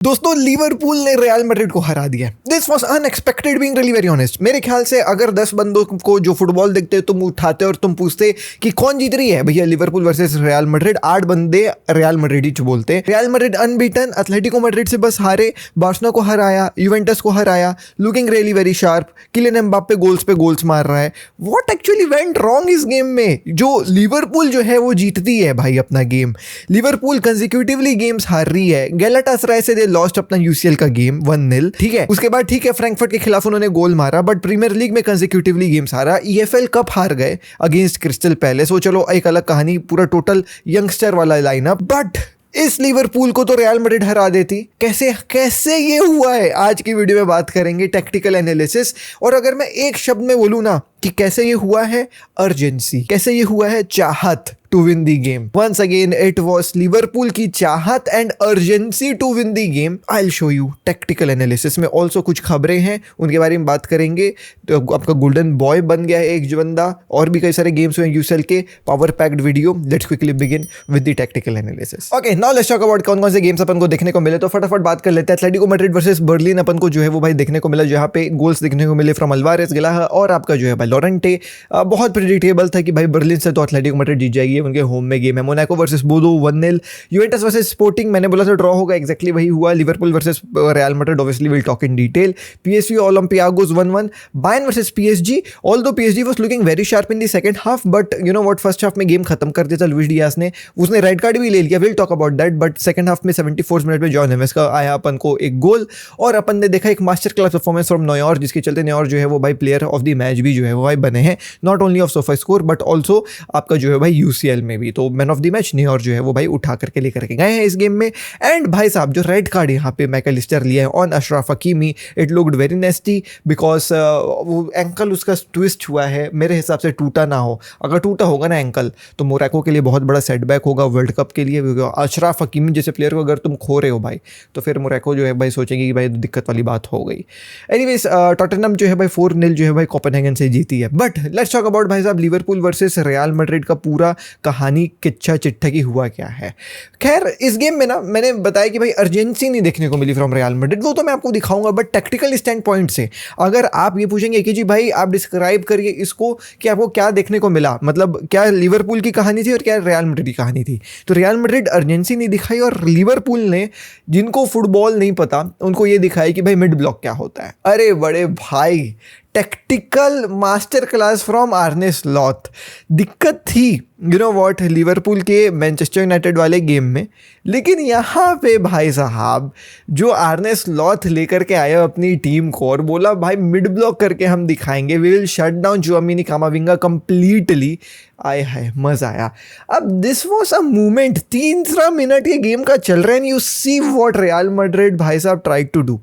दोस्तों लिवरपूल ने real Madrid को हरा दिया। This was unexpected being really very honest. मेरे ख्याल से अगर 10 बंदों को जो फुटबॉल देखते तुम उठाते और तुम पूछते कि कौन जीत रही है भैया लिवरपूल वर्सेस रियल मैड्रिड, 8 बंदे रियल मैड्रिड ही बोलते। Real Madrid unbeaten, Atletico Madrid से बस हारे, बार्सिलोना को हराया, यूवेंटस को हराया, looking really very sharp. Kylian Mbappe पे गोल्स मार रहा है। व्हाट एक्चुअली वेंट रॉन्ग इस गेम में? जो लिवरपूल जो है वो जीतती है भाई अपना गेम। लिवरपूल कंसेक्यूटिवली गेम्स हार रही है। गैलाटासराय से लॉस्ट अपना यूसीएल का गेम 1-0, ठीक है। उसके बाद ठीक है फ्रैंकफर्ट के खिलाफ उन्होंने गोल मारा, बट प्रीमियर लीग में कंसेक्यूटिवली गेम्स हारा। ईएफएल कप हार गए अगेंस्ट क्रिस्टल पैलेस, वो चलो एक अलग कहानी, पूरा टोटल यंगस्टर वाला लाइनअप। बट इस लिवरपूल को तो रियल मैड्रिड हरा देती। कैसे कैसे ये हुआ है, आज की वीडियो में बात करेंगे, टैक्टिकल एनालिसिस। और अगर मैं एक शब्द में बोलूं ना कि कैसे ये हुआ है, अर्जेंसी। कैसे ये हुआ है, चाहत to win the game. Once again it was Liverpool की चाहत and urgency to win the game. I will show you tactical analysis में ऑल्सो कुछ खबरें हैं, उनके बारे में बात करेंगे। तो आपका गोल्डन बॉय बन गया है एक बंदा, और भी कई सारे गेम्स हुए यूसेल के, power packed video. Let's quickly begin with the tactical analysis. Okay, now let's talk about कौन कौन से गेम्स अपन को देखने को मिले। तो फटाफट बात कर लेते हैं। एथलेटिको मैड्रिड वर्सेस बर्लिन अपन को जो है वो भाई देखने को मिला, जहाँ पे गोल्स देखने को मिले फ्रॉम अल्वारेस, गिलाहा और आपका जो है भाई लोरेंटे। बहुत प्रेडिक्टेबल था कि भाई बर्लिन से तो एथलेटिको मैड्रिड जीत जाएगी, उनके होम में गेम है। Monaco versus Bodo 1-0। Juventus versus sporting, मैंने बोला था ड्रॉ होगा, एक्जैक्टली वही हुआ। Liverpool versus real Madrid, obviously will talk in detail. PSV Olympiacos 1-1। Bayern versus PSG, although PSG was looking very sharp in the second half, but you know what, first half में game खत्म कर दिया था Louis Diaz ने। उसने red card भी ले लिया, will talk about that. But second half में 74 मिनट में जॉन नेवेस का आया अपन को एक गोल, और अपन ने देखा एक master class performance from Noire, जिसके चलते नोयर जो है वो भाई प्लेयर ऑफ द मैच भी जो है वो भाई बने हैं, not only of sofa score but also आपका जो है भाई यूसीएल में भी। तो man of the match Noire जो है वो भाई उठा करके लेकर के गए हैं इस गेम में। एंड भाई साहब जो रेड कार्ड यहाँ पे मैकलिस्टर लिया है on Ashraf Hakimi, it looked very नेस्टी because वो एंकल उसका ट्विस्ट हुआ है, मेरे हिसाब से टूटा ना हो। अगर टूटा होगा ना एंकल तो मोरक्को के लिए बहुत बड़ा सेटबैक होगा वर्ल्ड कप के लिए। अशरफ हकीमी जैसे प्लेयर को अगर तुम खो रहे हो भाई, तो फिर मोरक्को जो है भाई सोचेंगे कि भाई दिक्कत वाली बात हो गई। एनीवेज टॉटनहम जो है भाई 4-0 जो है भाई कोपेनहेगन से जीती है। बट लेट्स टॉक अबाउट भाई साहब लिवरपूल वर्सेस रियल मैड्रिड का पूरा कहानी किच्छा चिट्ठा की हुआ क्या है। खैर इस गेम में ना मैंने बताया कि भाई अर्जेंसी नहीं देखने को मिली फ्रॉम रियल मैड्रिड, वो तो मैं आपको दिखाऊंगा। बट टेक्निकल स्टैंड पॉइंट से अगर आप ये पूछेंगे कि जी भाई आप डिस्क्राइब करिए इसको कि आपको क्या देखने को मिला, मतलब क्या लिवरपूल की कहानी थी और क्या रियल मैड्रिड की कहानी थी, तो रियल मैड्रिड अर्जेंसी नहीं दिखाई और लिवरपूल ने, जिनको फुटबॉल नहीं पता उनको ये दिखाई कि भाई मिड ब्लॉक क्या होता है। अरे बड़े भाई, tactical master class from आर्ने sloth. दिक्कत थी यू नो व्हाट लिवरपूल के मैनचेस्टर यूनाइटेड वाले गेम में, लेकिन यहाँ पे भाई साहब जो आर्ने स्लॉथ लेकर के आया अपनी टीम को और बोला भाई मिड ब्लॉक करके हम दिखाएंगे, we will shut down Tchouameni Camavinga completely. आए हाय मजा आया। अब this was a movement, 3 minute ये गेम का चल रहा है, you see what Real Madrid भाई साहब ट्राई टू डू।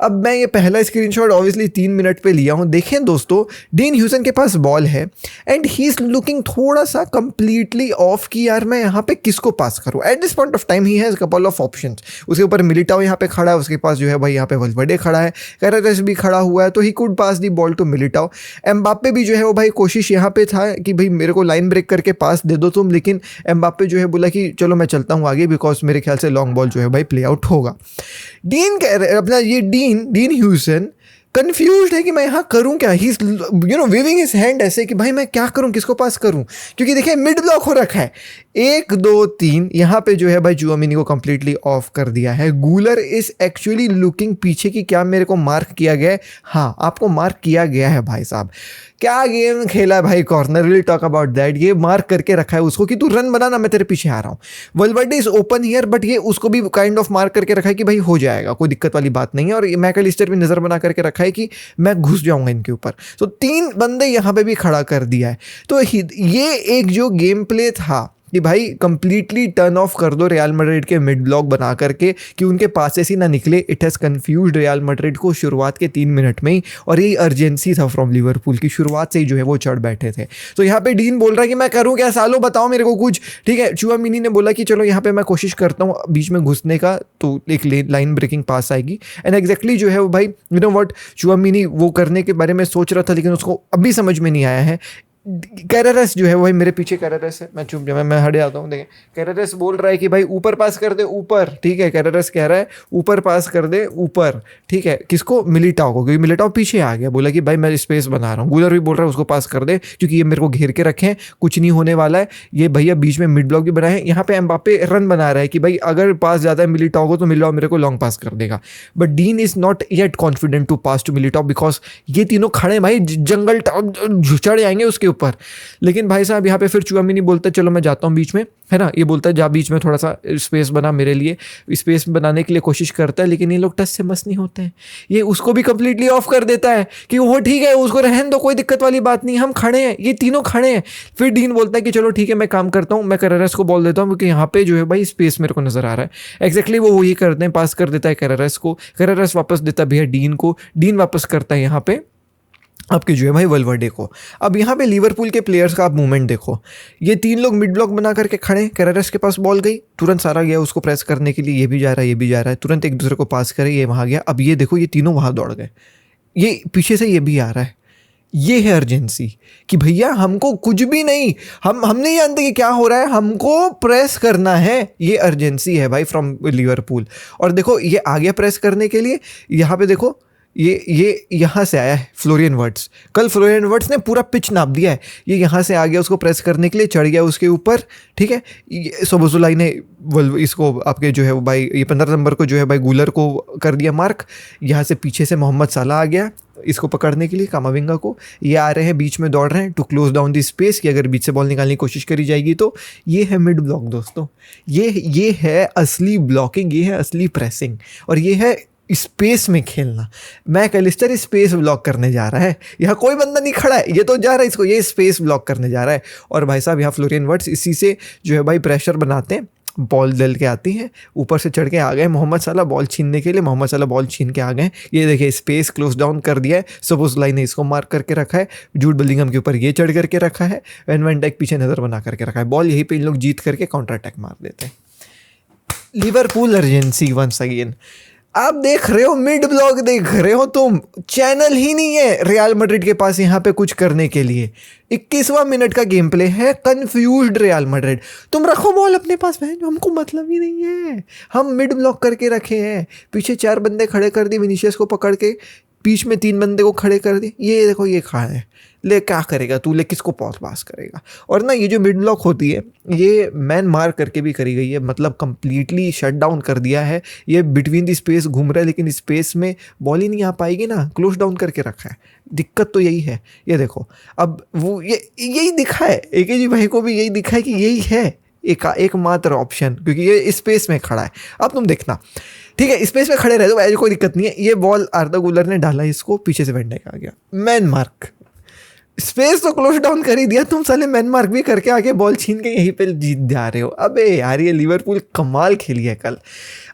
अब मैं ये पहला स्क्रीनशॉट ऑब्वियसली 3 मिनट पे लिया हूँ। देखें दोस्तों, डीन ह्यूसन के पास बॉल है एंड ही इज लुकिंग थोड़ा सा कंप्लीटली ऑफ कि यार मैं यहाँ पे किसको पास करूँ। Eight this point of time he has couple of options. उसके ऊपर मिलिटाओ यहाँ पे खड़ा है, उसके पास जो है भाई यहाँ पे वल्वर्डे खड़ा है, कैरेरेस भी खड़ा हुआ है, तो he could pass the ball to Militao. Mbappe भी जो है वो भाई कोशिश यहाँ पे था कि भाई मेरे को लाइन ब्रेक करके पास दे दो तुम, लेकिन एम्बाप्पे जो है बोला कि चलो मैं चलता हूँ आगे बिकॉज मेरे ख्याल से लॉन्ग बॉल जो है भाई प्ले आउट होगा। अपना ये डीन ह्यूसन कंफ्यूज्ड है कि मैं यहाँ करूँ क्या। He you know waving his hand ऐसे कि भाई मैं क्या करूँ, किसको पास करूँ, क्योंकि देखिए मिड ब्लॉक हो रखा है। 1 2 3 यहाँ पे जो है भाई चुआमिनी को कंप्लीटली ऑफ कर दिया है। गूलर इज एक्चुअली लुकिंग पीछे कि क्या मेरे को मार्क किया गया है। हाँ आपको मार्क किया गया है भाई साहब। क्या गेम खेला है भाई corner, will talk about that. ये मार्क करके रखा है उसको कि तू रन बनाना, मैं तेरे पीछे आ रहा हूँ। वल्वर्डे इज ओपन हियर, बट ये उसको भी काइंड ऑफ मार्क करके रखा है कि भाई हो जाएगा, कोई दिक्कत वाली बात नहीं है। और मैकलिस्टर भी नजर बना करके रखा है कि मैं घुस जाऊंगा इनके ऊपर। तो 3 बंदे यहाँ पे भी खड़ा कर दिया है। तो ये एक जो गेम प्ले था कि भाई कंप्लीटली टर्न ऑफ कर दो रियल मैड्रिड के मिड ब्लॉक बना करके कि उनके पासेस ही ना निकले। It has confused real Madrid को शुरुआत के 3 मिनट में ही, और यही अर्जेंसी था फ्रॉम लिवरपूल की, शुरुआत से ही जो है वो चढ़ बैठे थे। तो यहाँ पे डीन बोल रहा है कि मैं करूँ क्या, सालो बताओ मेरे को कुछ, ठीक है। चुआमिनी ने बोला कि चलो यहाँ पे मैं कोशिश करता हूँ बीच में घुसने का, तो एक लाइन ब्रेकिंग पास आएगी। एंड एग्जैक्टली जो है वो भाई यू नो व्हाट चुआमिनी वो करने के बारे में सोच रहा था, लेकिन उसको अभी समझ में नहीं आया है। कैरेरस जो है वो भाई मेरे पीछे कैरेरस है, मैं चुप जा, मैं हट जाता हूँ। देखें कैरेरस बोल रहा है कि भाई ऊपर पास कर दे ऊपर, ठीक है, कैरेरस कह रहा है ऊपर पास कर दे ऊपर, ठीक है, किसको, मिलिटाओ को, क्योंकि मिलिटाओ पीछे आ गया, बोला कि भाई मैं स्पेस बना रहा हूँ। गूलर भी बोल रहा है उसको पास कर दे क्योंकि ये मेरे को घेर के रखे हैं, कुछ नहीं होने वाला है, ये भैया बीच में मिड ब्लॉक भी बनाए हैं। यहाँ पे एम्बापे रन बना रहा है कि भाई अगर पास ज़्यादा है मिलिटाओ को तो मिलिटाओ मेरे को लॉन्ग पास कर देगा, but Dean is not yet confident to pass to Militao because ये तीनों खड़े भाई जंगल चढ़ जाएंगे उसके ऊपर। लेकिन भाई साहब यहाँ पे फिर चुआमिनी बोलता है चलो मैं जाता हूँ बीच में, है ना, ये बोलता है जा बीच में थोड़ा सा स्पेस बना मेरे लिए, स्पेस बनाने के लिए कोशिश करता है, लेकिन ये लोग टच से मस नहीं होते हैं। ये उसको भी कंप्लीटली ऑफ कर देता है कि वो ठीक है उसको रहने दो, कोई दिक्कत वाली बात नहीं, हम खड़े हैं, ये तीनों खड़े हैं। फिर डीन बोलता है कि चलो ठीक है मैं काम करता हूँ, मैं कैरेरस को बोल देता हूँ क्योंकि यहाँ पे जो है भाई स्पेस मेरे को नजर आ रहा है। एग्जैक्टली वो वही करते हैं, पास कर देता है कैरेरस को, कैरेरस वापस देता है भैया डीन को, डीन वापस करता है यहाँ पे आपके जो है भाई वल्वर्डे को। अब यहाँ पे लिवरपूल के प्लेयर्स का आप मूवमेंट देखो, ये तीन लोग मिड ब्लॉक बना करके खड़े, कैरेरस के पास बॉल गई, तुरंत सारा गया उसको प्रेस करने के लिए, ये भी जा रहा है ये भी जा रहा है, तुरंत एक दूसरे को पास करे, ये वहाँ गया। अब ये देखो ये तीनों वहाँ दौड़ गए, ये पीछे से ये भी आ रहा है, ये है अर्जेंसी कि भैया हमको कुछ भी नहीं, हम नहीं जानते कि क्या हो रहा है, हमको प्रेस करना है, ये अर्जेंसी है भाई फ्रॉम लिवरपूल। और देखो ये आ गया प्रेस करने के लिए, यहाँ पे देखो ये यहाँ से आया है फ्लोरियन वर्ड्स, कल फ्लोरियन वर्ड्स ने पूरा पिच नाप दिया है, ये यहाँ से आ गया उसको प्रेस करने के लिए, चढ़ गया उसके ऊपर, ठीक है। सोबोसुलाई ने इसको आपके जो है वो भाई ये 15 नंबर को जो है भाई गूलर को कर दिया मार्क, यहाँ से पीछे से मोहम्मद साला आ गया इसको पकड़ने के लिए, कामाविंगा को, ये आ रहे हैं बीच में दौड़ रहे हैं to close down the space कि अगर बीच से बॉल निकालने की कोशिश करी जाएगी तो। ये है मिड ब्लॉक दोस्तों, ये है असली ब्लॉकिंग, ये है असली प्रेसिंग, और ये है स्पेस में खेलना। मैकलिस्टर स्पेस ब्लॉक करने जा रहा है, यहाँ कोई बंदा नहीं खड़ा है, ये तो जा रहा है इसको, ये स्पेस ब्लॉक करने जा रहा है। और भाई साहब यहाँ फ्लोरियन वर्ड्स इसी से जो है भाई प्रेशर बनाते हैं, बॉल दल के आती है, ऊपर से चढ़ के आ गए मोहम्मद साला बॉल छीनने के लिए, मोहम्मद साला बॉल छीन के आ गए, ये देखिए स्पेस क्लोज डाउन कर दिया है, सोबोसलाई ने इसको मार्क करके रखा है, जूड बेलिंगम के ऊपर ये चढ़ करके रखा है, वैन डाइक पीछे नज़र बना करके रखा है, बॉल यहीं पे इन लोग जीत करके काउंटर अटैक मार देते हैं। लिवरपूल अर्जेंसी वंस अगेन, आप देख रहे हो मिड ब्लॉक देख रहे हो तुम, चैनल ही नहीं है रियल मैड्रिड के पास यहाँ पे कुछ करने के लिए। 21वां मिनट का गेम प्ले है, कंफ्यूज्ड रियल मैड्रिड, तुम रखो बॉल अपने पास बहन, हमको मतलब ही नहीं है, हम मिड ब्लॉक करके रखे हैं, पीछे 4 बंदे खड़े कर दिए विनीशियस को पकड़ के, बीच में 3 बंदे को खड़े कर दिए, ये देखो ये खड़ा है, ले क्या करेगा तू, ले किसको पास करेगा। और ना ये जो मिड ब्लॉक होती है ये मैन मार करके भी करी गई है, मतलब कंप्लीटली शट डाउन कर दिया है, ये बिटवीन द स्पेस घूम रहा है लेकिन स्पेस में बॉल ही नहीं आ पाएगी ना, क्लोज डाउन करके रखा है, दिक्कत तो यही है। ये देखो अब वो ये यही दिखा है, एकेजी भाई को भी यही दिखा है कि यही है एकमात्र ऑप्शन, क्योंकि ये स्पेस में खड़ा है। अब तुम देखना, ठीक है स्पेस में खड़े रहे तो ऐसी कोई दिक्कत नहीं है, ये बॉल आर्दा गुलर ने डाला इसको, पीछे से वैन डाइक आ गया, मैन मार्क, स्पेस तो क्लोज डाउन कर ही दिया, तुम साले मैन मार्क भी करके आके बॉल छीन के यहीं पे जीत जा रहे हो। अबे यार ये लिवरपूल कमाल खेली है कल।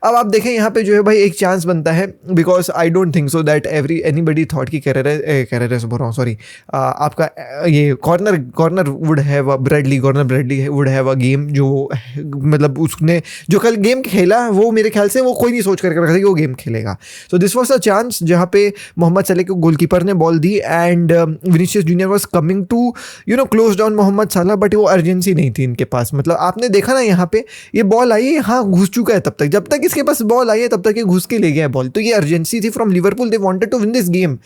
अब आप देखें यहाँ पे जो है भाई एक चांस बनता है, because I don't think so that anybody thought कि कैरेरस बोल रहा हूँ सॉरी, आपका ये corner would have Bradley would have a game, जो मतलब उसने जो कल गेम खेला वो मेरे ख्याल से वो कोई नहीं सोच करके रखा था कि वो गेम खेलेगा। So this was a chance जहाँ पे मोहम्मद सलाह को गोलकीपर ने बॉल दी and Vinicius Junior was coming to close down Mohamed Salah, but वो अर्जेंसी नहीं थी इनके पास। मतलब आपने देखा ना यहाँ पे ये बॉल आई हाँ घुस चुका है, तब तक जब तक इसके पास बॉल आई है तब तक ये घुस के ले गया है बॉल, तो ये अर्जेंसी थी from Liverpool, they wanted to win this game.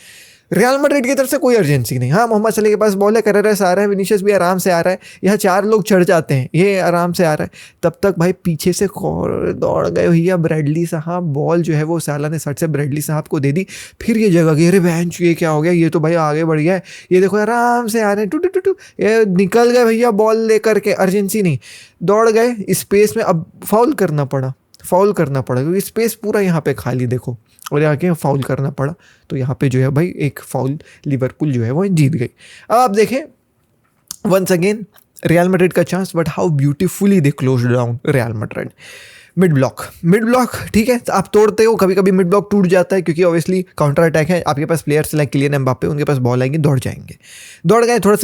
Real Madrid की तरफ से कोई अर्जेंसी नहीं। हाँ मोहम्मद सलाह के पास बॉल है, कैरेरस आ रहा है, विनीशियस भी आराम से आ रहा है, यहाँ 4 लोग चढ़ जाते हैं, ये आराम से आ रहा है, तब तक भाई पीछे से दौड़ गए भैया ब्रेडली साहब, बॉल जो है वो साला ने सट से ब्रेडली साहब को दे दी, फिर ये जगह गई, अरे बेंच ये क्या हो गया, ये तो भाई आगे बढ़ गया है, ये देखो आराम से आ रहे हैं टू ये निकल गए भैया बॉल लेकर के, अर्जेंसी नहीं, दौड़ गए स्पेस में, अब फाउल करना पड़ा क्योंकि स्पेस पूरा यहाँ पे खाली देखो, और आके फाउल करना पड़ा, तो यहाँ पे जो है भाई एक फाउल लिवरपूल जो है वो जीत गई। अब आप देखें वंस अगेन रियल मैड्रिड का chance, but how beautifully they close down real Madrid. Mid block ठीक है, आप तोड़ते हो, कभी कभी मिड ब्लॉक टूट जाता है क्योंकि ऑब्वियसली काउंटर अटैक है, आपके पास प्लेयर्स लाइक किलियन एम्बाप्पे, उनके पास बॉल आएंगे, दौड़ जाएंगे, दौड़ गए, थोड़ा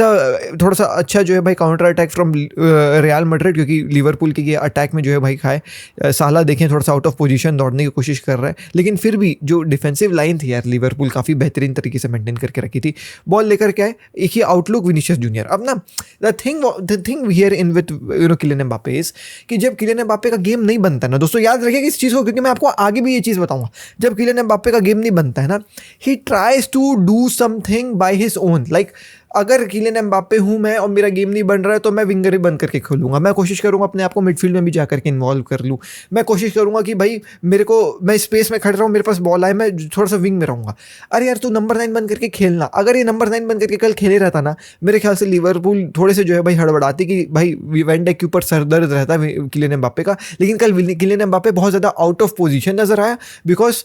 सा अच्छा जो है भाई counter attack from Real Madrid, क्योंकि लिवरपूल के ये अटैक में जो है भाई खाए, साला देखें थोड़ा सा आउट ऑफ पोजीशन दौड़ने की कोशिश कर रहा है, लेकिन फिर भी जो डिफेंसिव लाइन थी यार लिवरपूल काफ़ी बेहतरीन तरीके से मेंटेन करके रखी थी, बॉल लेकर के आए, एक ही आउटलुक विनीशियस जूनियर। अब ना the thing here in with Kylian Mbappe is कि जब किलियन एम्बाप्पे का गेम नहीं बनता है ना दोस्तों, याद रखिएगा इस चीज़ को, क्योंकि मैं आपको आगे भी ये चीज़ बताऊंगा, जब किलियन एम्बाप्पे का गेम नहीं बनता है ना, he tries to do something by his own, like अगर किलियन एम्बाप्पे हूँ मैं और मेरा गेम नहीं बन रहा है तो मैं विंगर ही बंद करके खेलूंगा, मैं कोशिश करूंगा अपने आप को मिडफील्ड में भी जाकर के इन्वॉल्व कर लूँ, मैं कोशिश करूंगा कि भाई मैं स्पेस में खड़ रहा हूँ, मेरे पास बॉल आए, मैं थोड़ा सा विंग में रहूंगा। अरे यार तू नंबर 9 बन करके खेलना, अगर ये नंबर 9 बन करके कल खेले रहता ना, मेरे ख्याल से लिवरपूल थोड़े से जो है भाई हड़बड़ाती कि भाई वैन डाइक के ऊपर सर दर्द रहता है किलियन एम्बाप्पे का, लेकिन कल किलियन एम्बाप्पे बहुत ज़्यादा आउट ऑफ पोजीशन नजर आया, बिकॉज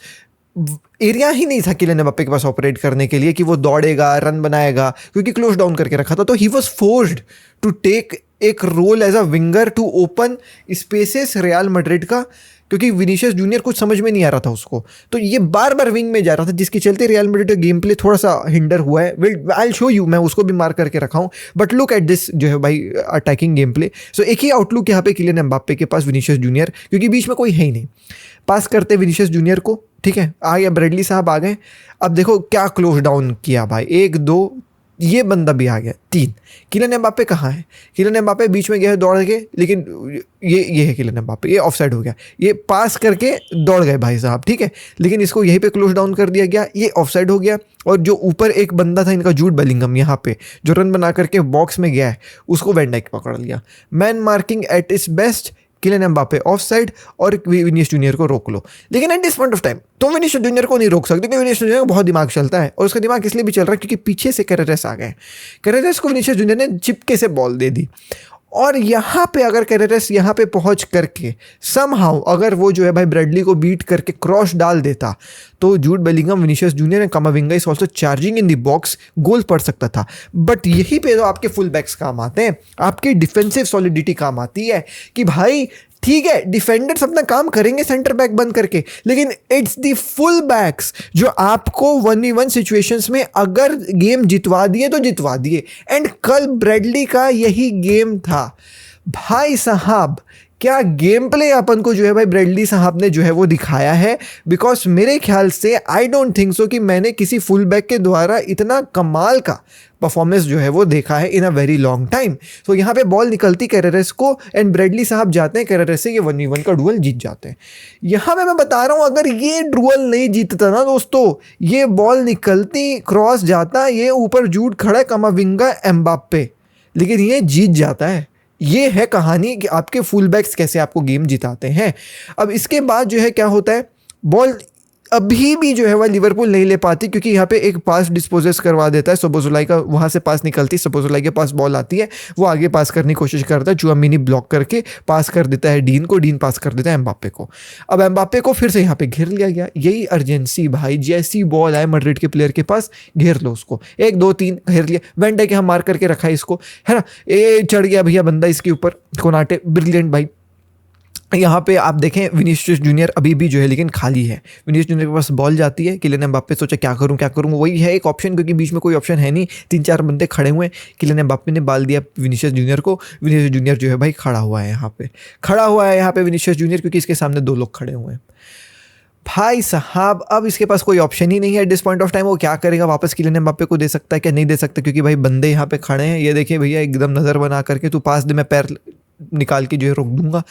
एरिया ही नहीं था किलियन एम्बाप्पे के पास ऑपरेट करने के लिए कि वो दौड़ेगा, रन बनाएगा, क्योंकि क्लोज डाउन करके रखा था, तो he was forced to take एक role as a winger to open spaces Real Madrid का, क्योंकि विनीशियस जूनियर कुछ समझ में नहीं आ रहा था उसको, तो ये बार बार विंग में जा रहा था, जिसके चलते रियल मैड्रिड का गेम प्ले थोड़ा सा हिंडर हुआ है। विल आई शो यू, मैं उसको भी मार्क करके रखा हूँ, बट लुक एट दिस जो है भाई अटैकिंग गेम प्ले। सो एक ही आउटलुक यहाँ पे किलियन एम्बाप्पे के पास विनीशियस जूनियर, क्योंकि बीच में कोई है ही नहीं, पास करते विनीशियस जूनियर को, ठीक है, आ गया ब्रेडली साहब आ गए, अब देखो क्या क्लोज डाउन किया भाई, 1 2, ये बंदा भी आ गया, 3, किलियन एम्बाप्पे कहाँ है, किलियन एम्बाप्पे बीच में गया है दौड़ के, लेकिन ये है किलियन एम्बाप्पे, ये ऑफसाइड हो गया, ये पास करके दौड़ गए भाई साहब, ठीक है, लेकिन इसको यहीं पे क्लोज डाउन कर दिया गया, ये ऑफसाइड हो गया, और जो ऊपर एक बंदा था इनका जूड बेलिंगम यहाँ पे जो रन बना करके बॉक्स में गया है, उसको वैन डाइक पकड़ लिया, man marking at its best, Kylian Mbappe offside और विनीशियस जूनियर को रोक लो, लेकिन at this point of time तुम विनीशियस जूनियर को नहीं रोक सकते, क्योंकि विनीशियस जूनियर को बहुत दिमाग चलता है, और उसका दिमाग इसलिए भी चल रहा है क्योंकि पीछे से कैरेरेस आ गए, कैरेरेस को विनीशियस जूनियर ने चिपके से बॉल दे दी, और यहाँ पे अगर कैरेरेस यहाँ पे पहुँच करके समहाउ अगर वो जो है भाई ब्रेडली को बीट करके क्रॉस डाल देता, तो Jude Bellingham, Vinicius Junior and Camavinga is also charging in the box, goal पड़ सकता था। बट यही पे तो आपके फुल बैक्स काम आते हैं, आपकी डिफेंसिव सॉलिडिटी काम आती है कि भाई ठीक है डिफेंडर्स अपना काम करेंगे सेंटर बैक बंद करके, लेकिन इट्स द फुल बैक्स जो आपको 1v1 सिचुएशंस में अगर गेम जितवा दिए तो जितवा दिए, एंड कल ब्रेडली का यही गेम था भाई साहब। क्या गेम प्ले अपन को जो है भाई ब्रेडली साहब ने जो है वो दिखाया है, बिकॉज मेरे ख्याल से आई डोंट थिंक सो कि मैंने किसी फुल बैक के द्वारा इतना कमाल का परफॉर्मेंस जो है वो देखा है इन अ वेरी लॉन्ग टाइम। सो यहाँ पे बॉल निकलती कैरेरेस को एंड ब्रेडली साहब जाते हैं कैरेरेस से, ये 1v1 का डुअल जीत जाते हैं। यहाँ पे मैं बता रहा हूँ अगर ये डुअल नहीं जीतता ना दोस्तों, ये बॉल निकलती क्रॉस जाता, ये ऊपर जूड खड़ा है कामाविंगा एम्बाप्पे, लेकिन ये जीत जाता है। ये है कहानी कि आपके फुल बैक्स कैसे आपको गेम जिताते हैं। अब इसके बाद जो है क्या होता है, बॉल अभी भी जो है वह लिवरपूल नहीं ले पाती, क्योंकि यहाँ पे एक पास डिस्पोजेस करवा देता है सोबोसलाई का, वहाँ से पास निकलती, सोबोसलाई के पास बॉल आती है, वो आगे पास करने की कोशिश करता है, चुआमिनी ब्लॉक करके पास कर देता है डीन को, डीन पास कर देता है एम्बाप्पे को। अब एम्बाप्पे को फिर से यहाँ पे घेर लिया गया, यही अर्जेंसी भाई, जैसी बॉल आए मैड्रिड के प्लेयर के पास घेर लो उसको, 1 2 3 घेर लिया, वैन डाइक यहाँ मार करके रखा है इसको, है ना, ये चढ़ गया भैया बंदा इसके ऊपर, कोनाटे ब्रिलियंट भाई। यहाँ पे आप देखें विनीशियस जूनियर अभी भी जो है लेकिन खाली है, विनीशियस जूनियर के पास बॉल जाती है, किलियन एम्बाप्पे सोचा क्या करूँ, वही है एक ऑप्शन, क्योंकि बीच में कोई ऑप्शन है नहीं, 3-4 बंदे खड़े हुए हैं, किलियन एम्बाप्पे ने बाल दिया विनीशियस जूनियर को, विनीशियस जूनियर जो है भाई खड़ा हुआ है यहाँ पे विनीशियस जूनियर, क्योंकि इसके सामने 2 लोग खड़े हुए हैं भाई साहब। अब इसके पास कोई ऑप्शन ही नहीं है eight this point of time, वो क्या करेगा, वापस किलियन एम्बाप्पे को दे सकता है क्या, नहीं दे सकता, क्योंकि भाई बंदे यहाँ पे खड़े हैं, ये देखिए भैया एकदम नज़र बना करके तू पास दे, मैं पैर निकाल के जो है रोक दूंगा,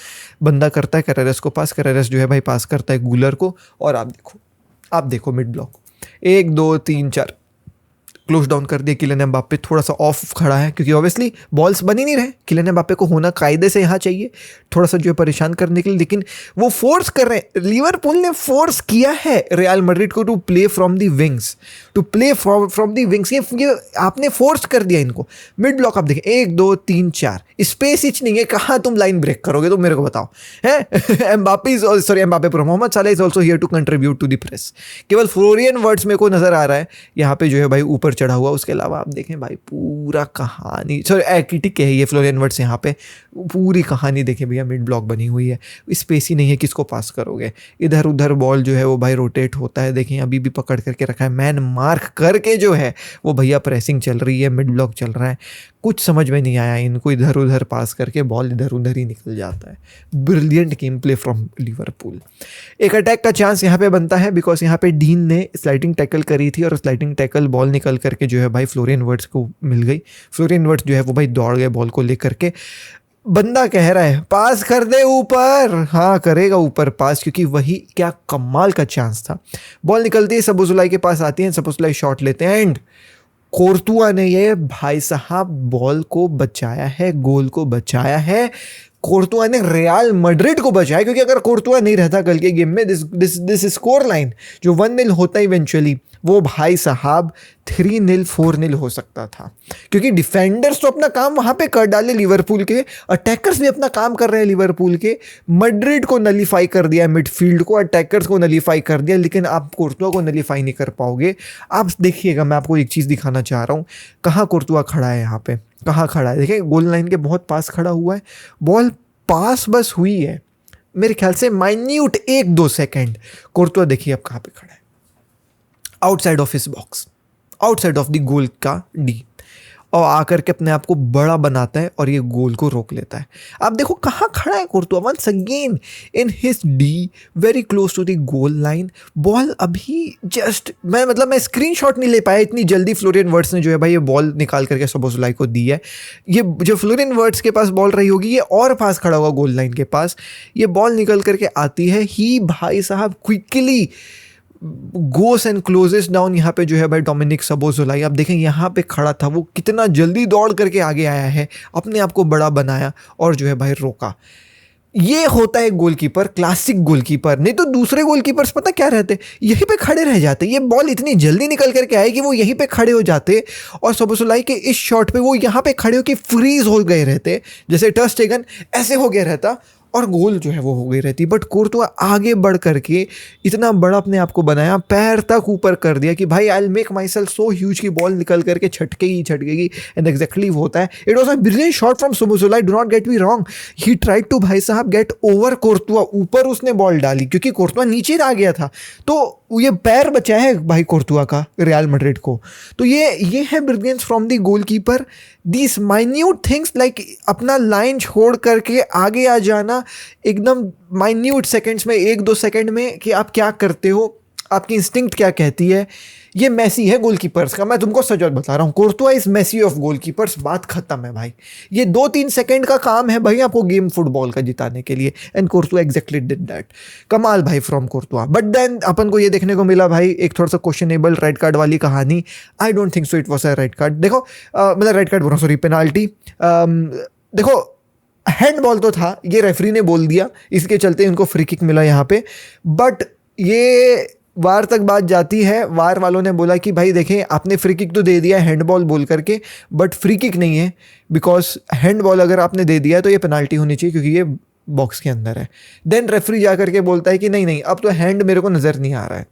बंदा करता है कैरेरेस को पास, कैरेरेस जो है भाई पास करता है गूलर को, और आप देखो मिड ब्लॉक 1 2 3 4 क्लोज डाउन कर दिया किलियन एम्बाप्पे, थोड़ा सा ऑफ खड़ा है क्योंकि ऑब्वियसली बॉल्स बन ही नहीं रहे, किलियन एम्बाप्पे को होना कायदे से यहाँ चाहिए थोड़ा सा जो है परेशान करने के लिए, लेकिन वो फोर्स कर रहे हैं, लिवरपूल ने फोर्स किया है रियल मैड्रिड को to play from the wings, ये आपने फोर्स कर दिया इनको। मिड ब्लॉक आप देखें 1 2 3 4 स्पेस इच नहीं है, कहाँ तुम लाइन ब्रेक करोगे, तुम मेरे को बताओ है। एम्बापे प्रो Mohamed Salah is also here to contribute to the press. केवल फ्लोरियन वर्ड्स मेरे को नजर आ रहा है यहाँ पे जो है भाई ऊपर चढ़ा हुआ, उसके अलावा आप देखें भाई पूरा कहानी, सॉरी ठीक है ये फ्लोरियन वर्ड्स यहाँ पे पूरी कहानी देखें भैया, मिड ब्लॉक बनी हुई है, स्पेस ही नहीं है, किसको पास करोगे, इधर उधर बॉल जो है वो भाई रोटेट होता है, देखें अभी भी पकड़ करके रखा है, मैन मार्क करके जो है वो भैया प्रेसिंग चल रही है, मिड ब्लॉक चल रहा है, कुछ समझ में नहीं आया इनको, इधर उधर पास करके बॉल इधर उधर ही निकल जाता है। Brilliant game play from Liverpool. एक अटैक का चांस यहाँ पे बनता है बिकॉज यहाँ पे डीन ने स्लाइडिंग टैकल करी थी और स्लाइडिंग टैकल बॉल निकल करके जो है भाई फ्लोरियन वर्ड्स को मिल गई। फ्लोरियन वर्ड्स जो है वो भाई दौड़ गए बॉल को लेकर के, बंदा कह रहा है पास कर दे ऊपर, हाँ करेगा ऊपर पास, क्योंकि वही क्या कमाल का चांस था। बॉल निकलती है, सबोसुलाई के पास आती है, सबोसुलाई शॉट लेते हैं एंड कोर्तुआ ने ये भाई साहब बॉल को बचाया है, गोल को बचाया है, कोर्तुआ ने रियल मैड्रिड को बचाया, क्योंकि अगर कोर्तुआ नहीं रहता कल के गेम में दिस स्कोर लाइन जो 1-0 होता इवेंचुअली वो भाई साहब 3-0 4-0 हो सकता था, क्योंकि डिफेंडर्स तो अपना काम वहाँ पे कर डाले लिवरपूल के, अटैकर्स भी अपना काम कर रहे हैं लिवरपूल के, मैड्रिड को नलीफाई कर दिया, मिडफील्ड को, अटैकर्स को नलीफाई कर दिया, लेकिन आप कोर्तुआ को नलीफाई नहीं कर पाओगे। आप देखिएगा, मैं आपको एक चीज़ दिखाना चाह रहा हूँ, कहाँ कोर्तुआ खड़ा है यहाँ पे, कहाँ खड़ा है, देखिए गोल लाइन के बहुत पास खड़ा हुआ है, बॉल पास बस हुई है मेरे ख्याल से माइन्यूट 1-2 सेकेंड, कोर्तुआ देखिए अब कहाँ पे खड़ा है, outside of his box, outside of the goal का डी, और आकर के अपने आप को बड़ा बनाता है और ये गोल को रोक लेता है। आप देखो कहाँ खड़ा है Courtois, once again in his the very close to the goal line, ball अभी जस्ट मैं स्क्रीनशॉट नहीं ले पाया, इतनी जल्दी फ्लोरियन वर्ड्स ने जो है भाई ये बॉल निकाल करके सबोसुलाई को दी है। ये जो फ्लोरियन वर्ड्स के पास बॉल रही होगी, ये और पास खड़ा होगा गोल लाइन के पास, ये बॉल निकल करके आती है, ही भाई साहब quickly goes and closes down यहाँ पे जो है भाई डोमिनिक सबोसुलाई। आप देखें यहाँ पे खड़ा था, वो कितना जल्दी दौड़ करके आगे आया है, अपने आप को बड़ा बनाया और जो है भाई रोका। ये होता है गोलकीपर, क्लासिक गोलकीपर। नहीं तो दूसरे गोलकीपर्स पता क्या रहते, यहीं पे खड़े रह जाते, ये बॉल इतनी जल्दी निकल करके आए कि वो यहीं पे खड़े हो जाते, और सबोसुलाई के इस शॉट पे वो यहाँ पे खड़े होकर फ्रीज हो गए रहते, जैसे टर स्टेगन ऐसे हो गया रहता और गोल जो है वो हो गई रहती। बट कोर्तुआ आगे बढ़ करके इतना बड़ा अपने आप को बनाया, पैर तक ऊपर कर दिया कि भाई I will make myself so huge की बॉल निकल करके छटकेगी, एंड एग्जैक्टली वो होता है। It was a brilliant shot from Szoboszlai, do not get me wrong, he tried to भाई साहब गेट ओवर कोर्तुआ, ऊपर उसने बॉल डाली क्योंकि कोर्तुआ नीचे आ गया था, तो ये पैर बचा है भाई कोर्तुआ का रियल मैड्रिड को। तो ये है brilliance from the goalkeeper, these minute things like अपना लाइन छोड़ करके आगे आ जाना एकदम माइन्यूट सेकंड्स में, 1-2 सेकंड में, कि आप क्या करते हो, आपकी इंस्टिंक्ट क्या कहती है। ये मैसी है गोलकीपर्स का, मैं तुमको सच बात बता रहा हूँ, Courtois is Messi of goalkeepers, बात खत्म है भाई। ये 2-3 सेकंड का काम है भाई आपको गेम फुटबॉल का जिताने के लिए, and Courtois exactly did that. कमाल भाई फ्रॉम कोर्तुआ। बट देन अपन को ये देखने को मिला भाई एक थोड़ा सा क्वेश्चनेबल रेड कार्ड वाली कहानी। आई don't think so it was a red card. देखो मतलब रेड कार्ड बोल रहा हूँ, सॉरी पेनाल्टी। देखो हैंड बॉल तो था, ये रेफरी ने बोल दिया, इसके चलते इनको फ्री किक मिला यहाँ पे, बट ये वार तक बात जाती है, वार वालों ने बोला कि भाई देखें आपने फ्री किक तो दे दिया हैंडबॉल बोल करके, बट फ्री किक नहीं है, बिकॉज हैंडबॉल अगर आपने दे दिया है तो ये पेनाल्टी होनी चाहिए क्योंकि ये बॉक्स के अंदर है। देन रेफरी जा करके बोलता है कि नहीं अब तो हैंड मेरे को नज़र नहीं आ रहा है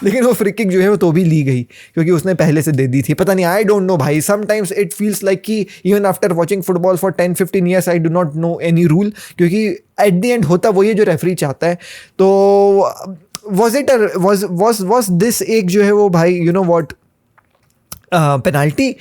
लेकिन वो फ्री किक जो है वो तो भी ली गई क्योंकि उसने पहले से दे दी थी। पता नहीं, आई डोंट नो भाई, समटाइम्स इट फील्स लाइक कि even after watching football for 10-15 years I do not know any rule, क्योंकि एट द एंड होता वही है जो रेफरी चाहता है। तो was this एक जो है वो भाई यू नो व्हाट पेनाल्टी?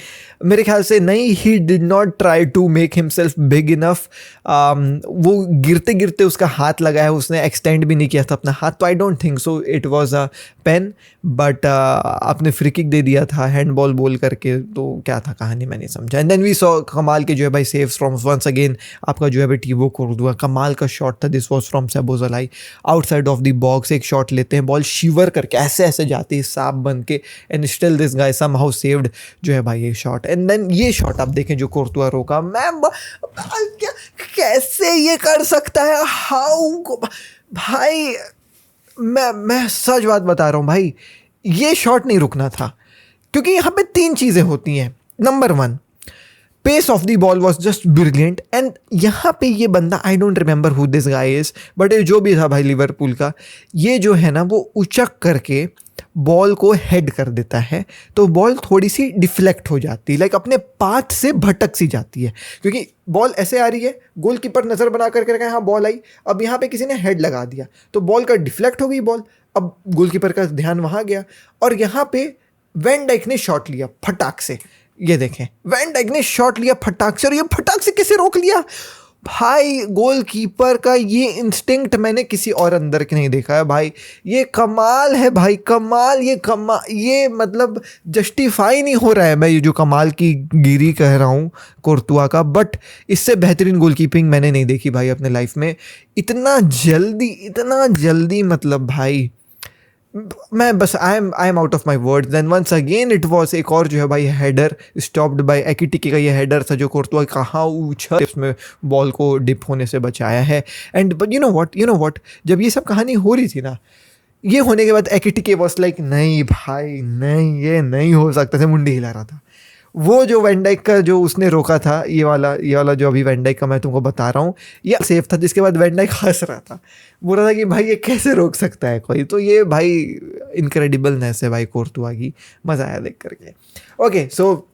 मेरे ख्याल से नहीं, he did not try to make himself big enough. वो गिरते गिरते उसका हाथ लगा है, उसने एक्सटेंड भी नहीं किया था अपना हाथ, तो I don't think so it was a pen, but आपने फ्री किक दे दिया था हैंडबॉल बोल करके, तो क्या था कहानी मैं नहीं समझा। एंड देन वी सॉ कमाल के जो है भाई सेव्स फ्रॉम वंस अगेन आपका जो है भाई टीबो कोर्तुआ, कमाल का शॉट था, this was from Szoboszlai outside of the box. एक शॉट लेते हैं, बॉल शिवर करके ऐसे ऐसे जाती है सांप बन के, and still this guy somehow saved जो है भाई ये शॉट। एंड देन ये शॉट आप देखें जो कोर्तुआ रोका, कैसे ये कर सकता है, हाउ भाई, मैं सच बात बता रहा हूँ भाई, ये शॉट नहीं रुकना था, क्योंकि यहाँ पे 3 चीज़ें होती हैं। Number 1, pace of the ball was just brilliant. And यहाँ पे ये बंदा, I don't remember who this guy is, but जो भी था भाई लिवरपूल का, ये जो है ना वो उचक करके बॉल को हेड कर देता है, तो बॉल थोड़ी सी डिफ्लेक्ट हो जाती है, लाइक अपने पाथ से भटक सी जाती है, क्योंकि बॉल ऐसे आ रही है, गोलकीपर नज़र बना करके कहा हाँ बॉल आई, अब यहाँ पे किसी ने हेड लगा दिया तो बॉल का डिफ्लेक्ट हो गई बॉल, अब गोलकीपर का ध्यान वहाँ गया, और यहाँ पे वैन डाइक ने शॉट लिया फटाक से। ये देखें, वैन डाइक ने शॉट लिया फटाक से, और ये फटाक से कैसे रोक लिया भाई, गोलकीपर का ये इंस्टिंक्ट मैंने किसी और अंदर के नहीं देखा है भाई। ये कमाल है भाई, कमाल, ये मतलब जस्टिफाई नहीं हो रहा है मैं ये जो कमाल की गिरी कह रहा हूँ कोर्तुआ का, बट इससे बेहतरीन गोलकीपिंग मैंने नहीं देखी भाई अपने लाइफ में। इतना जल्दी मतलब भाई मैं बस I am out of my words. Then once again it was एक और जो है भाई हेडर स्टॉप्ड बाय एकिटिकी का, ये हेडर था जो कोर्तुआ कहाँ उछल उसमें बॉल को डिप होने से बचाया है। And but you know what जब ये सब कहानी हो रही थी ना, ये होने के बाद एकिटिकी वॉज लाइक नहीं भाई नहीं, ये नहीं हो सकता था, मुंडी हिला रहा था। वो जो वैन डाइक का जो उसने रोका था, ये वाला जो अभी वैन डाइक का मैं तुमको बता रहा हूँ, ये सेफ था, जिसके बाद वैन डाइक हंस रहा था, बोल रहा था कि भाई ये कैसे रोक सकता है कोई। तो ये भाई इनक्रेडिबलनेस है भाई कोर्तुआ की, मज़ा आया देख करके। ओके सो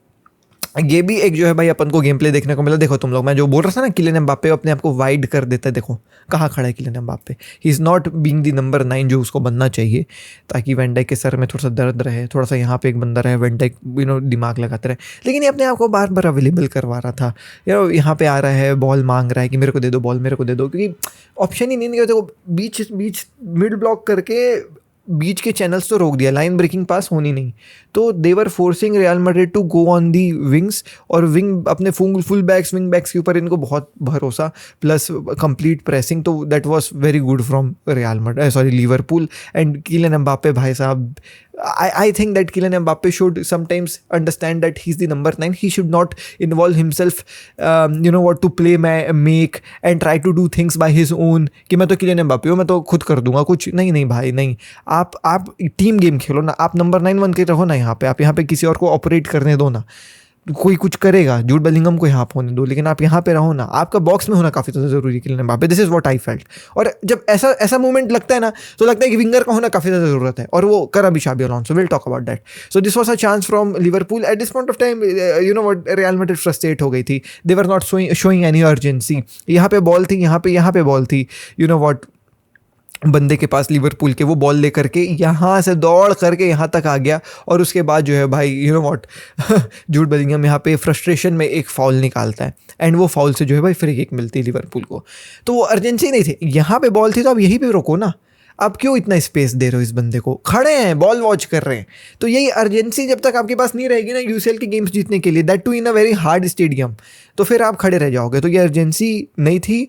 ये भी एक जो है भाई अपन को गेम प्ले देखने को मिला। देखो तुम लोग, मैं जो बोल रहा था ना किलियन एम्बाप्पे अपने आप को वाइड कर देता है, देखो कहाँ खड़ा है Kylian Mbappe. He is not being the number 9 जो उसको बनना चाहिए, ताकि वैन डाइक के सर में थोड़ा सा दर्द रहे, थोड़ा सा यहाँ पे एक बंदा रहे, वैन डाइक दिमाग लगाते रहे, लेकिन ये अपने आप को बार बार अवेलेबल करवा रहा था। यार यहाँ पे आ रहा है, बॉल मांग रहा है कि मेरे को दे दो बॉल, मेरे को दे दो, क्योंकि ऑप्शन ही नहीं देखो बीच मिड ब्लॉक करके बीच के चैनल्स तो रोक दिया, लाइन ब्रेकिंग पास होनी नहीं, तो they were forcing Real Madrid to go on the wings, और विंग अपने फुल बैक्स विंग बैक्स के ऊपर इनको बहुत भरोसा, प्लस कंप्लीट प्रेसिंग, तो that was very good from Real Madrid Liverpool. And Kylian Mbappe भाई साहब, I think that Kylian Mbappe should sometimes understand that he's the number 9. He should not involve himself, to play, make and try to do things by his own. कि मैं तो Kylian Mbappe हूँ, मैं तो खुद कर दूंगा कुछ, नहीं भाई नहीं। आप टीम गेम खेलो ना, आप नंबर 9 बन के रहो ना यहाँ पे, आप यहाँ पे किसी और को ऑपरेट करने दो ना, कोई कुछ करेगा, जूड बेलिंगम को यहाँ होने दो, लेकिन आप यहाँ पे रहो ना, आपका बॉक्स में होना काफ़ी ज़्यादा जरूरी है Kylian Mbappe. This is what I felt. और जब ऐसा मूवमेंट लगता है ना, तो लगता है कि विंगर का होना काफ़ी ज़्यादा ज़रूरत है, और वो करा भी Xabi Alonso, will talk about that. So this was a chance from Liverpool at this point of time. Real Madrid frustrate हो गई थी, they were not showing any urgency. यहाँ पे बॉल थी, यहाँ पे बॉल थी, बंदे के पास लिवरपूल के, वो बॉल लेकर के यहाँ से दौड़ करके यहाँ तक आ गया, और उसके बाद जो है भाई जूड बेलिंगम यहाँ पे फ्रस्ट्रेशन में एक फाउल निकालता है, एंड वो फाउल से जो है भाई फ्री किक मिलती है लिवरपूल को। तो वो अर्जेंसी नहीं थी, यहाँ पे बॉल थी तो अब यहीं पे रोको ना, आप क्यों इतना स्पेस दे रहे हो इस बंदे को, खड़े हैं बॉल वॉच कर रहे हैं। तो यही अर्जेंसी जब तक आपके पास नहीं रहेगी ना यूसीएल की गेम्स जीतने के लिए, that too in a very hard stadium, तो फिर आप खड़े रह जाओगे। तो ये अर्जेंसी नहीं थी,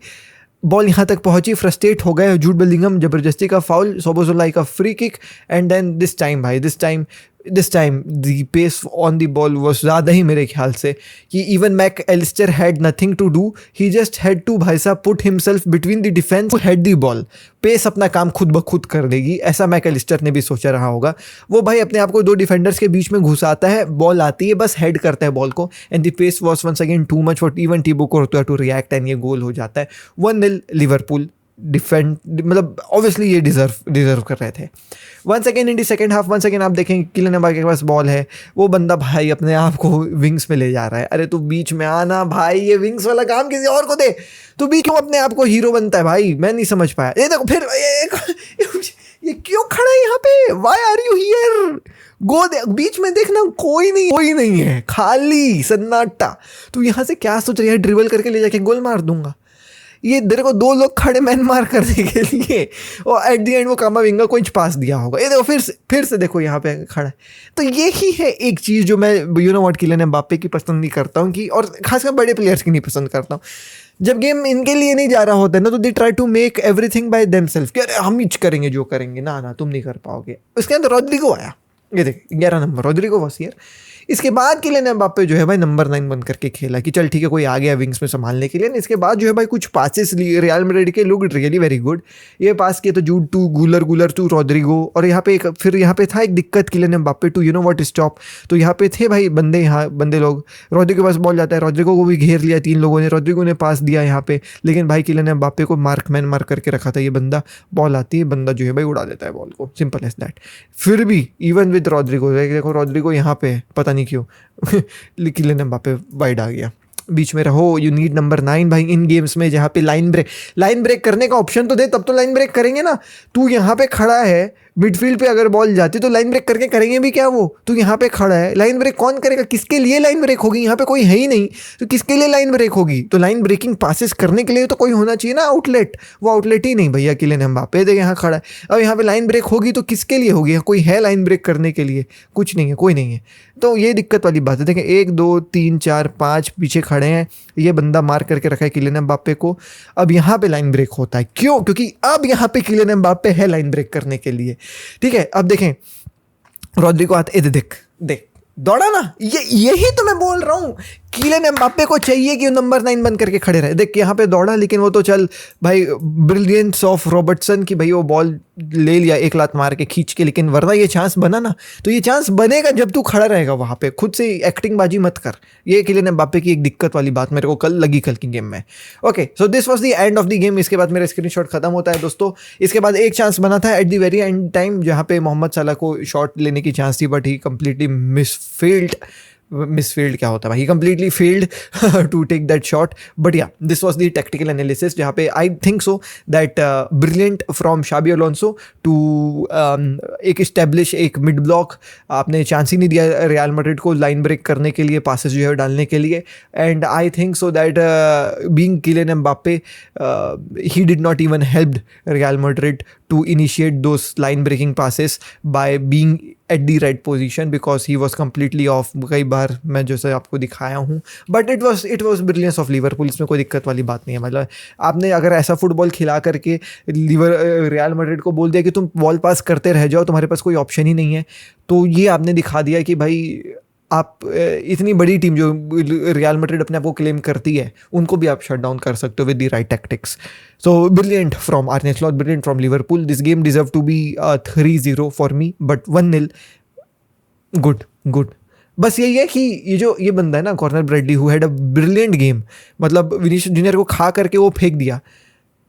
बॉल यहाँ तक पहुंची, फ्रस्ट्रेट हो गए, जूड बेलिंगम जबरदस्ती का फाउल, सोबोसलाई का free kick, and then this time the pace on the ball was ज़्यादा ही मेरे ख्याल से, कि even Mac Allister had nothing to do, he just had to भाई साहब put himself between the defence, head the ball, pace अपना काम खुद ब खुद कर देगी, ऐसा मैक एलिस्टर ने भी सोचा रहा होगा। वो भाई अपने आप को 2 डिफेंडर्स के बीच में घुसाता है, बॉल आती है, बस हेड करता है बॉल को, and the pace was once again too much for even Thibaut Courtois to react, and ये गोल हो जाता है 1-0 लिवरपूल। डिफेंड मतलब ऑब्वियसली ये डिजर्व कर रहे थे। Once again in the second half, once again आप देखेंगे किलियन एम्बाप्पे के पास बॉल है, वो बंदा भाई अपने आप को विंग्स में ले जा रहा है। अरे तू बीच में आना भाई, ये विंग्स वाला काम किसी और को दे, तू बीच में अपने आप को हीरो बनता है भाई, मैं नहीं समझ पाया। ये देखो फिर ये क्यों खड़ा है यहाँ पे, वाई आर यू हियर, बीच में देखना, कोई नहीं है, खाली सन्नाटा। तू यहाँ से क्या सोच रही है, ड्रिबल करके ले जाके गोल मार दूंगा, ये तेरे को 2 लोग खड़े मैन मार करने के लिए, और एट द एंड वो कामाविंगा को पास दिया होगा। ये देखो फिर से देखो यहाँ पे खड़ा है। तो यही है एक चीज़ जो मैं किलियन एम्बाप्पे की पसंद नहीं करता हूँ, कि और खासकर बड़े प्लेयर्स की नहीं पसंद करता हूँ। जब गेम इनके लिए नहीं जा रहा होता है ना, तो they try to make everything by themselves, कि अरे हम ही करेंगे जो करेंगे, ना तुम नहीं कर पाओगे। उसके अंदर रॉड्रिगो आया, ये देख 11 नंबर रॉड्रिगो वाज हियर। इसके बाद किलियन एम्बाप्पे जो है भाई नंबर 9 बन करके खेला कि चल ठीक है कोई आ गया विंग्स में संभालने के लिए। इसके बाद जो है भाई कुछ पासेस लिए रियल मैड्रिड के, लोग रियली वेरी गुड। ये पास किए तो Jude to Guler to Rodrygo, और यहाँ पे फिर यहाँ पे था एक दिक्कत Kylian Mbappe to you know what stop. तो यहाँ पे थे भाई बंदे लोग, रॉड्रिगो के पास बॉल जाता है, रॉड्रिगो को भी घेर लिया 3 लोगों ने, रॉड्रिगो ने पास दिया यहाँ पे, लेकिन भाई किलियन एम्बाप्पे को मार्क करके रखा था ये बंदा। बॉल आती है, बंदा जो है भाई उड़ा देता है बॉल को, सिंपल एज दैट। फिर भी इवन विद रॉड्रिगो, देखो रॉड्रिगो यहाँ पे पता नहीं क्यों किलियन एम्बाप्पे वाइड आ गया। बीच में रहो, यू नीड नंबर 9 भाई इन गेम्स में जहाँ पे लाइन ब्रेक करने का ऑप्शन तो दे, तब तो लाइन ब्रेक करेंगे ना। तू यहाँ पे खड़ा है मिडफील्ड पे, अगर बॉल जाती तो लाइन ब्रेक करके करेंगे भी क्या वो? तू यहाँ पे खड़ा है, लाइन ब्रेक कौन करेगा? किसके लिए लाइन ब्रेक होगी? यहाँ पे कोई है ही नहीं, तो किसके लिए लाइन ब्रेक होगी? तो लाइन ब्रेकिंग पासेस करने के लिए तो कोई होना चाहिए ना आउटलेट, वो आउटलेट ही नहीं भैया किलियन एम्बाप्पे देख यहाँ खड़ा है। अब यहाँ पे लाइन ब्रेक होगी तो किसके लिए होगी? कोई है लाइन ब्रेक करने के लिए? कुछ नहीं है, कोई नहीं है। तो ये दिक्कत वाली बात है। देखें 1 2 3 4 5 पीछे खड़े हैं, ये बंदा मार करके रखा है किलियन एम्बाप्पे को। अब यहाँ पे लाइन ब्रेक होता है, क्यों? क्योंकि अब यहाँ पे किलियन एम्बाप्पे है लाइन ब्रेक करने के लिए, ठीक है। अब देखें रॉड्रिगो आते, देख दौड़ा ना, यही तो मैं बोल रहा हूँ, किलियन एम्बाप्पे को चाहिए कि वो नंबर 9 बन करके खड़े रहे। देख यहाँ पे दौड़ा, लेकिन वो तो चल भाई ब्रिलियंस ऑफ रॉबर्टसन की भाई वो बॉल ले लिया एक लात मार के खींच के, लेकिन वरना ये चांस बना ना, तो ये चांस बनेगा जब तू खड़ा रहेगा वहाँ पे, खुद से एक्टिंग बाजी मत कर। ये किलियन एम्बाप्पे की एक दिक्कत वाली बात मेरे को कल की गेम में। Okay, so this was the end of the game. इसके बाद मेरा स्क्रीनशॉट खत्म होता है दोस्तों। इसके बाद एक चांस बना था at the very and time, जहाँ पे मोहम्मद सलाह को शॉट लेने की चांस थी, बट ही कंप्लीटली मिसफील्ड क्या होता है भाई, he completely failed to take that shot. But yeah this was the tactical analysis, जहाँ पे I think so that brilliant from Xabi Alonso to एक इस्टेब्लिश एक मिड ब्लॉक। आपने चांस ही नहीं दिया रियल मैड्रिड को लाइन ब्रेक करने के लिए, पासेस जो है डालने के लिए। And I think so that being Kylian Mbappe he did not even helped Real Madrid to initiate those line breaking passes by being at the right position because he was completely off। कई बार मैं जैसे आपको दिखाया हूँ, but it was brilliance of Liverpool. इसमें कोई दिक्कत वाली बात नहीं है। मतलब आपने अगर ऐसा फुटबॉल खिला करके रियल मैड्रिड को बोल दिया कि तुम बॉल पास करते रह जाओ, तुम्हारे पास कोई ऑप्शन ही नहीं है, तो ये आपने दिखा दिया कि भाई आप इतनी बड़ी टीम जो रियल मैड्रिड अपने आप को क्लेम करती है, उनको भी आप शट डाउन कर सकते हो with the right tactics. So brilliant from Arne Slot, brilliant from Liverpool. This game deserve to be 3-0 for me, but 1-0 good. बस यही है कि ये बंदा है ना Conor Bradley, who had a brilliant game, मतलब विनीशियस जूनियर को खा करके वो फेंक दिया।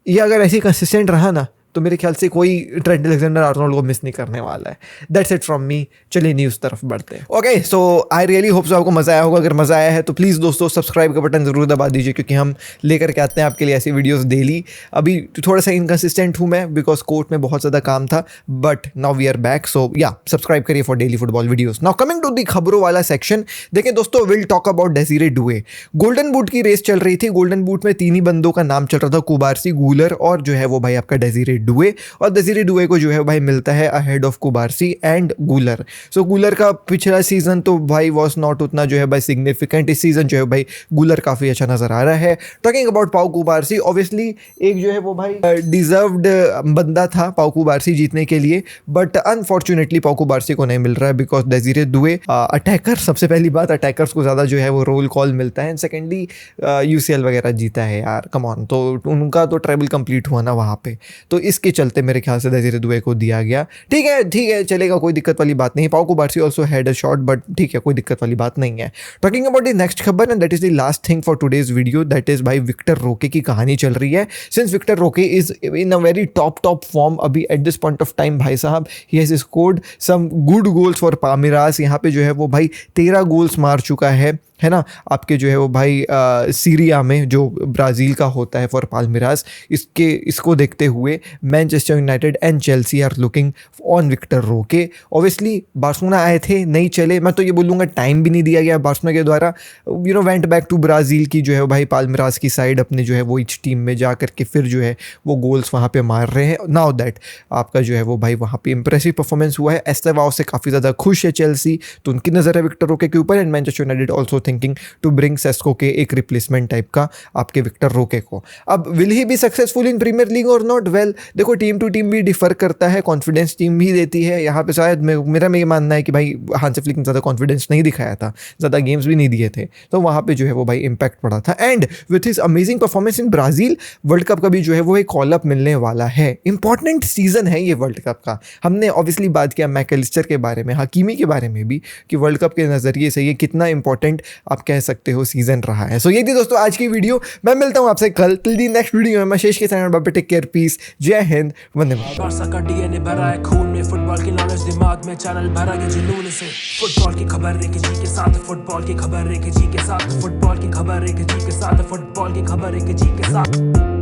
ये अगर ऐसे कंसिस्टेंट रहा ना, तो मेरे ख्याल से कोई ट्रेंट अलेक्जेंडर-आर्नोल्ड को मिस नहीं करने वाला है। That's it from me. चलिए न्यूज़ तरफ बढ़ते हैं। Okay, so I really hope so आपको मज़ा आया होगा। अगर मज़ा आया है तो प्लीज़ दोस्तों सब्सक्राइब का बटन ज़रूर दबा दीजिए, क्योंकि हम लेकर के आते हैं आपके लिए ऐसी वीडियोज़ डेली। अभी थोड़ा सा इनकन्सिस्टेंट हूँ मैं, बिकॉज कोर्ट में बहुत ज़्यादा काम था, but now we are back. So yeah subscribe करिए for daily football videos. Now coming to the खबरों वाला सेक्शन, देखिए दोस्तों, will talk about Desire Doue. Golden boot की रेस चल रही थी। गोल्डन बूट में 3 ही बंदों का नाम चल रहा था, कुबारसी, गूलर और जो है वो भाई आपका डेज़िरे डुए। और डेज़िरे डुए को जो है भाई मिलता है अहेड ऑफ कुबारसी एंड गूलर। सो गूलर का पिछला सीजन तो भाई वॉज नॉट उतना जो है भाई सिग्निफिकेंट। इस सीजन जो है भाई गूलर काफ़ी अच्छा नज़र आ रहा है। टॉकिंग अबाउट पाउ कुबारसी, ऑब्वियसली एक जो है वो भाई डिजर्व्ड बंदा था पाउ कुबारसी जीतने के लिए, बट अनफॉर्चुनेटली पाउ कुबारसी को नहीं मिल रहा है, बिकॉज डेज़िरे डुए अटैकर, सबसे पहली बात अटैकर्स को ज़्यादा जो है वो रोल कॉल मिलता है, एंड सेकेंडली UCL वगैरह जीता है यार, कम ऑन। तो उनका तो ट्रैवल कंप्लीट हुआ ना वहाँ पे, तो इसके चलते मेरे ख्याल से डेज़िरे डुए को दिया गया। ठीक है चलेगा, कोई दिक्कत वाली बात नहीं। Pau Cubarsi also had a shot, but ठीक है, कोई दिक्कत वाली बात नहीं है। टॉकिंग अबाउट द नेक्स्ट खबर, and that is the last thing for today's video, that is भाई विक्टर रोके की कहानी चल रही है। Since Victor Roque is in a very top form अभी at this point of time, भाई साहब he has scored some good goals for Palmeiras. यहाँ पे जो है वो भाई 13 गोल्स मार चुका है ना, आपके जो है वो भाई सीरिया में जो ब्राज़ील का होता है फॉर पाल्मेरास। इसको देखते हुए Manchester United and Chelsea are looking on Victor Roque. Obviously Barcelona आए थे, नहीं चले, मैं तो ये बोलूँगा टाइम भी नहीं दिया गया बार्सिलोना के द्वारा, वेंट बैक टू ब्राज़ील की जो है भाई पाल्मेरास की साइड, अपने जो है वो इस टीम में जा करके फिर जो है वो गोल्स वहाँ पे मार रहे हैं। नाउ दैट आपका जो है वो भाई वहाँ पे इंप्रेसिव परफॉर्मेंस हुआ है। एस्तेवाओ से काफ़ी ज़्यादा खुश है चेल्सी, तो उनकी नज़र है विक्टर रोके के ऊपर, and Manchester United also thinking to bring Sesko के एक रिप्लेसमेंट टाइप का आपके विक्टर रोके को। अब will he be successful in Premier League और नॉट? वेल देखो, टीम टू टीम भी डिफर करता है, कॉन्फिडेंस टीम भी देती है। यहाँ पे शायद मेरा ये मानना है कि भाई हांसी फ्लिक ने ज़्यादा कॉन्फिडेंस नहीं दिखाया था, ज़्यादा गेम्स भी नहीं दिए थे, तो वहाँ पे जो है वो भाई इम्पैक्ट पड़ा था। And with his amazing performance in Brazil, world cup का भी जो है वो एक कॉल अप मिलने वाला है। इंपॉर्टेंट सीजन है ये वर्ल्ड कप का। हमने ऑब्वियसली बात किया मैकलिस्टर के बारे में, हकीमी के बारे में भी, कि वर्ल्ड कप के नज़रिए से ये कितना इंपॉर्टेंट आप कह सकते हो सीजन रहा है। सो ये थी दोस्तों आज की वीडियो। मैं मिलता हूँ आपसे कल। टिल दी नेक्स्ट वीडियो में शेष के साथ टेक केयर, पीस, जय हिंद, वंदे मातरम। बारसा का डीएनए भरा है खून में, फुटबॉल की नॉलेज दिमाग में, चैनल भरा है जुनून से। फुटबॉल की खबर एक जी के साथ, फुटबॉल की खबर एक जी के साथ, फुटबॉल की खबर एक जी के साथ, फुटबॉल की खबर एक जी के साथ।